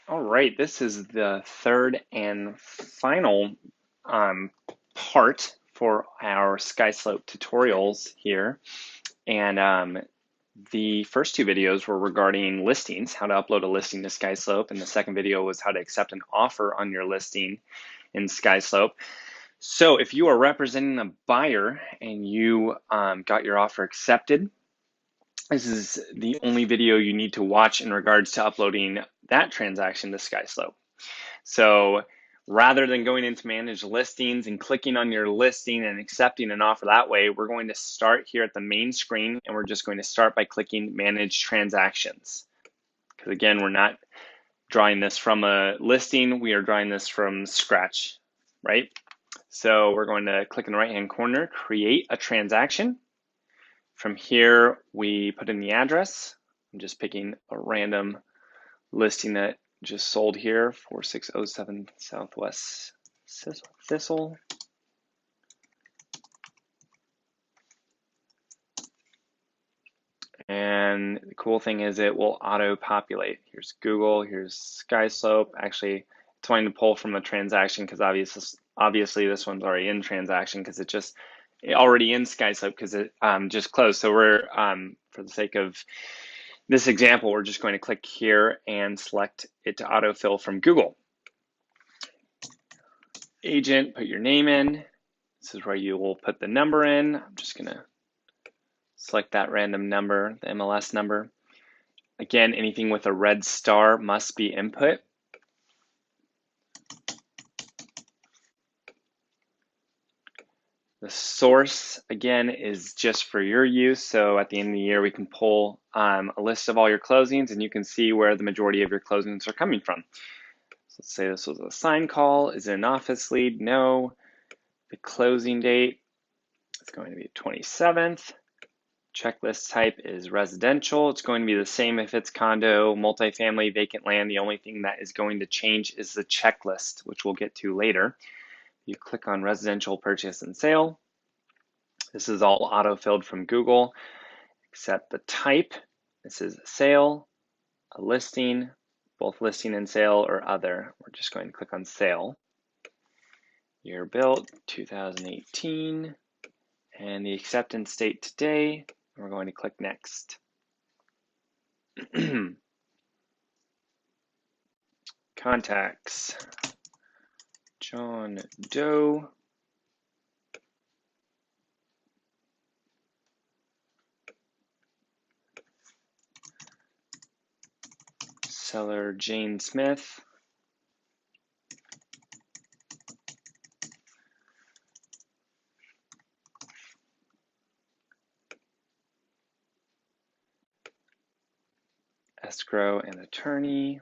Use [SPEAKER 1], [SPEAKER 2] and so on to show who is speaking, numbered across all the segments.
[SPEAKER 1] All right, this is the third and final part for our SkySlope tutorials here. And the first two videos were regarding listings, how to upload a listing to SkySlope, and the second video was how to accept an offer on your listing in SkySlope. So if you are representing a buyer and you got your offer accepted, this is the only video you need to watch in regards to uploading that transaction to SkySlope. So rather than going into manage listings and clicking on your listing and accepting an offer that way, we're going to start here at the main screen, and we're just going to start by clicking manage transactions. Because again, we're not drawing this from a listing, we are drawing this from scratch, right? So we're going to click in the right-hand corner, create a transaction. From here, we put in the address. I'm just picking a random listing that just sold here, 4607 Southwest Thistle. And the cool thing is it will auto-populate. Here's Google, here's SkySlope. Actually, it's wanting to pull from a transaction because obviously this one's already in transaction because it just already in SkySlope because it just closed. So we're, for the sake of this example, we're just going to click here and select it to autofill from Google. Agent, put your name in. This is where you will put the number in. I'm just gonna select that random number, the MLS number. Again, anything with a red star must be input. The source, again, is just for your use. So at the end of the year, we can pull a list of all your closings and you can see where the majority of your closings are coming from. So let's say this was a sign call. Is it an office lead? No. The closing date is going to be 27th. Checklist type is residential. It's going to be the same if it's condo, multifamily, vacant land. The only thing that is going to change is the checklist, which we'll get to later. You click on residential purchase and sale. This is all auto-filled from Google, except the type. This is a sale, a listing, both listing and sale, or other. We're just going to click on sale. Year built, 2018, and the acceptance date today. We're going to click next. Contacts, John Doe. Seller, Jane Smith. Escrow and attorney.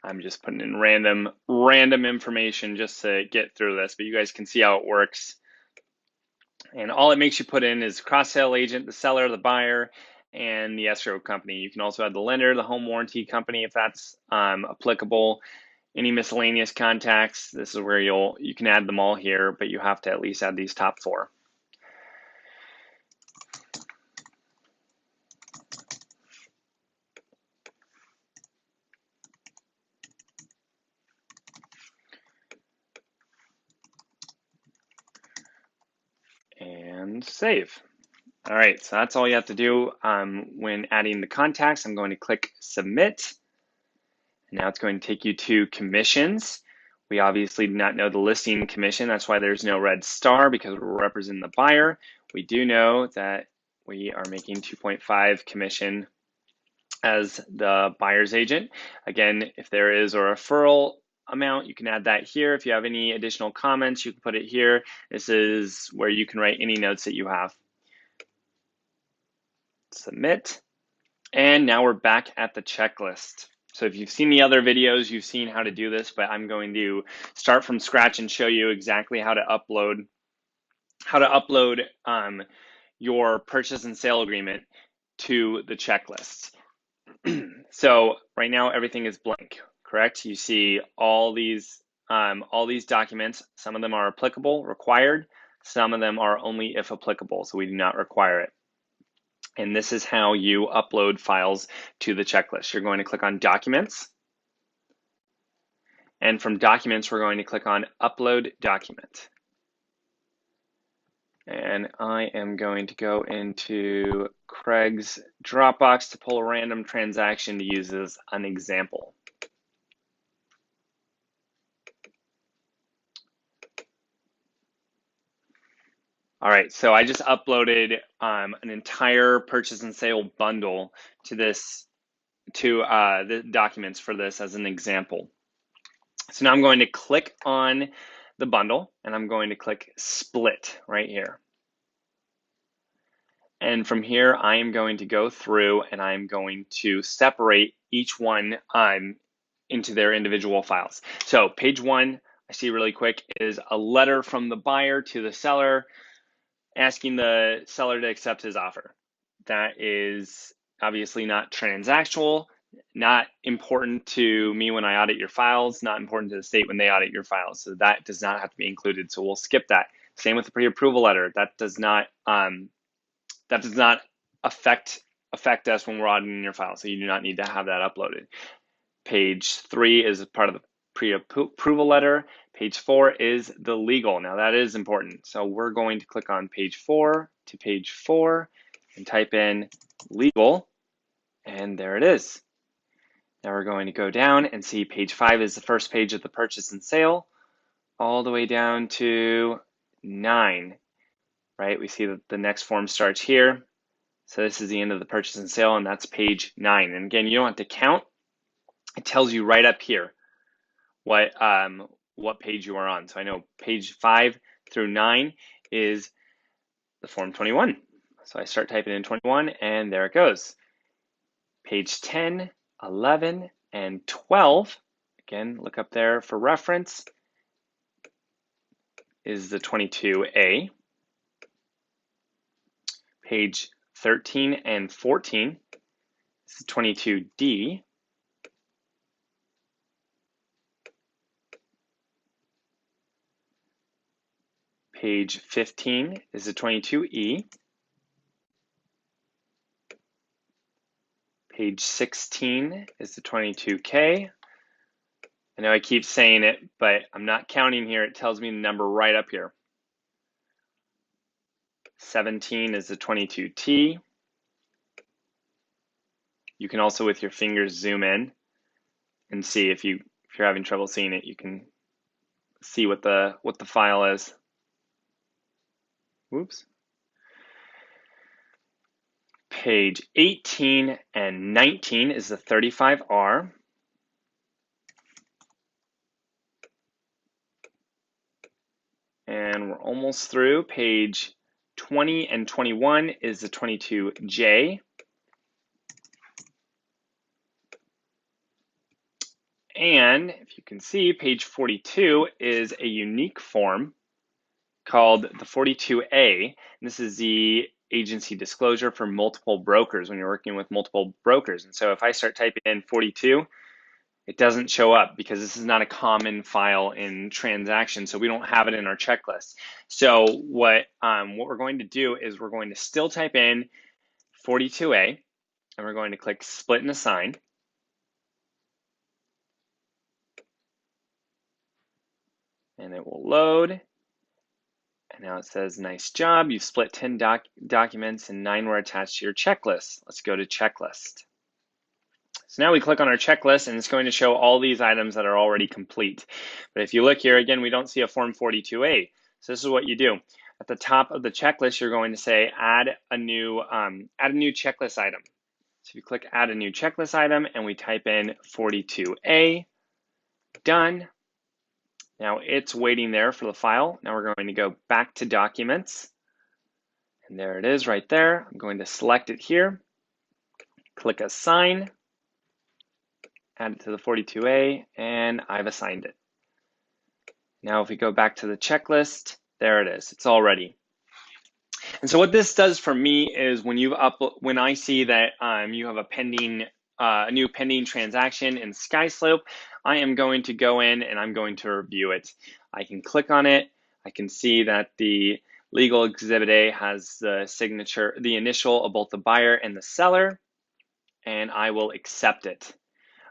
[SPEAKER 1] I'm just putting in random information just to get through this, but you guys can see how it works. And all it makes you put in is cross-sale agent, the seller, the buyer, and the escrow company. You can also add the lender, the home warranty company if that's applicable. Any miscellaneous contacts, this is where you can add them all here, but you have to at least add these top four. And save. All right, so that's all you have to do when adding the contacts. I'm going to click submit. Now it's going to take you to commissions. We obviously do not know the listing commission. That's why there's no red star because we're representing the buyer. We do know that we are making 2.5 commission as the buyer's agent. Again, if there is a referral amount, you can add that here. If you have any additional comments, you can put it here. This is where you can write any notes that you have. Submit. And now we're back at the checklist. So if you've seen the other videos, you've seen how to do this, but I'm going to start from scratch and show you exactly how to upload your purchase and sale agreement to the checklist. so right now everything is blank, correct? You see all these documents. Some of them are applicable, required. Some of them are only if applicable, so we do not require it. And this is how you upload files to the checklist. You're going to click on Documents. And from Documents, we're going to click on Upload Document. And I am going to go into Craig's Dropbox to pull a random transaction to use as an example. All right, so I just uploaded an entire purchase and sale bundle to the documents for this as an example. So now I'm going to click on the bundle and I'm going to click Split right here. And from here, I am going to go through and I'm going to separate each one into their individual files. So page 1, I see really quick, is a letter from the buyer to the seller asking the seller to accept his offer. That is obviously not transactional, not important to me when I audit your files, not important to the state when they audit your files. So that does not have to be included. So we'll skip that. Same with the pre-approval letter. That does not affect us when we're auditing your file. So you do not need to have that uploaded. Page 3 is part of the pre-approval letter. Page 4 is the legal. Now that is important. So we're going to click on page 4 to page 4 and type in legal, and there it is. Now we're going to go down and see page 5 is the first page of the purchase and sale, all the way down to 9, right? We see that the next form starts here. So this is the end of the purchase and sale, and that's page 9. And again, you don't have to count. It tells you right up here what page you are on. So I know page 5 through 9 is the form 21. So I start typing in 21 and there it goes. Page 10, 11, and 12, again, look up there for reference, is the 22A. Page 13 and 14 is the 22D. Page 15 is the 22E. Page 16 is the 22K. I know I keep saying it, but I'm not counting here. It tells me the number right up here. 17 is the 22T. You can also, with your fingers, zoom in and see if you're having trouble seeing it. You can see what the file is. Whoops. Page 18 and 19 is the 35R. And we're almost through. Page 20 and 21 is the 22J. And if you can see, page 42 is a unique form called the 42A. And this is the agency disclosure for multiple brokers when you're working with multiple brokers. And so if I start typing in 42, it doesn't show up because this is not a common file in transactions, so we don't have it in our checklist. So what we're going to do is we're going to still type in 42A, and we're going to click Split and Assign. And it will load. And now it says, nice job. You've split 10 documents and 9 were attached to your checklist. Let's go to checklist. So now we click on our checklist and it's going to show all these items that are already complete. But if you look here, again, we don't see a form 42A. So this is what you do. At the top of the checklist, you're going to say add a new checklist item. So if you click add a new checklist item and we type in 42A, done. Now it's waiting there for the file. Now we're going to go back to documents. And there it is right there. I'm going to select it here, click assign, add it to the 42A, and I've assigned it. Now if we go back to the checklist, there it is. It's all ready. And so what this does for me is when I see that you have a pending a new pending transaction in SkySlope, I am going to go in and I'm going to review it. I can click on it. I can see that the legal exhibit A has the signature, the initial of both the buyer and the seller, and I will accept it.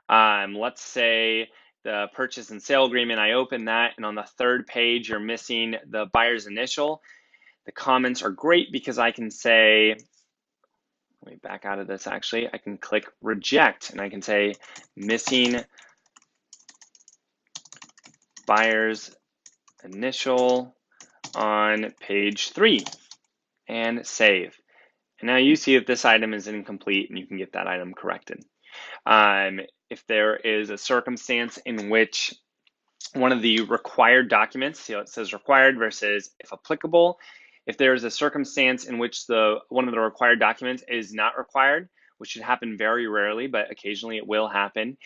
[SPEAKER 1] Let's say the purchase and sale agreement, I open that, and on the third page, you're missing the buyer's initial. The comments are great because I can say, let me back out of this actually, I can click reject and I can say missing buyer's initial on page 3 and save. And now you see that this item is incomplete and you can get that item corrected. If there is a circumstance in which one of the required documents, see how it says required versus if applicable, if there is a circumstance in which one of the required documents is not required, which should happen very rarely, but occasionally it will happen,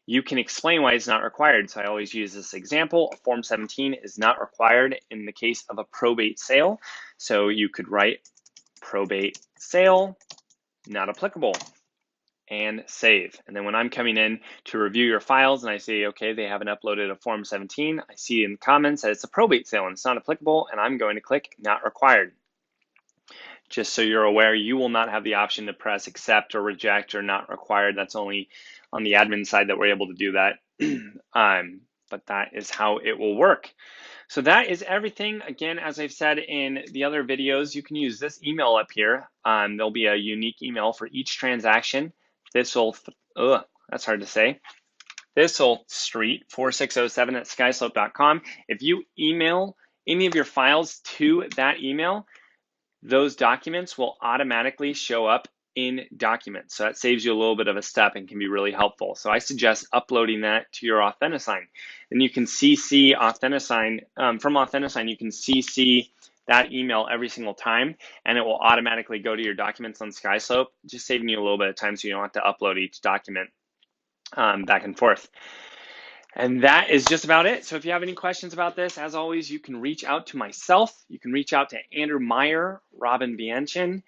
[SPEAKER 1] you can explain why it's not required. So I always use this example. Form 17 is not required in the case of a probate sale. So you could write probate sale, not applicable, and save. And then when I'm coming in to review your files and I see, okay, they haven't uploaded a Form 17, I see in the comments that it's a probate sale and it's not applicable, and I'm going to click not required. Just so you're aware, you will not have the option to press accept or reject or not required. That's only on the admin side that we're able to do that. But that is how it will work. So that is everything. Again, as I've said in the other videos, you can use this email up here. There'll be a unique email for each transaction. That's hard to say. Thistle Street 4607 at skyslope.com. If you email any of your files to that email, those documents will automatically show up in Documents. So that saves you a little bit of a step and can be really helpful. So I suggest uploading that to your AuthentiSign. Then you can CC AuthentiSign, from AuthentiSign, you can CC that email every single time, and it will automatically go to your documents on SkySlope, just saving you a little bit of time so you don't have to upload each document back and forth. And that is just about it. So if you have any questions about this, as always, you can reach out to myself. You can reach out to Andrew Meyer, Robin Bianchin,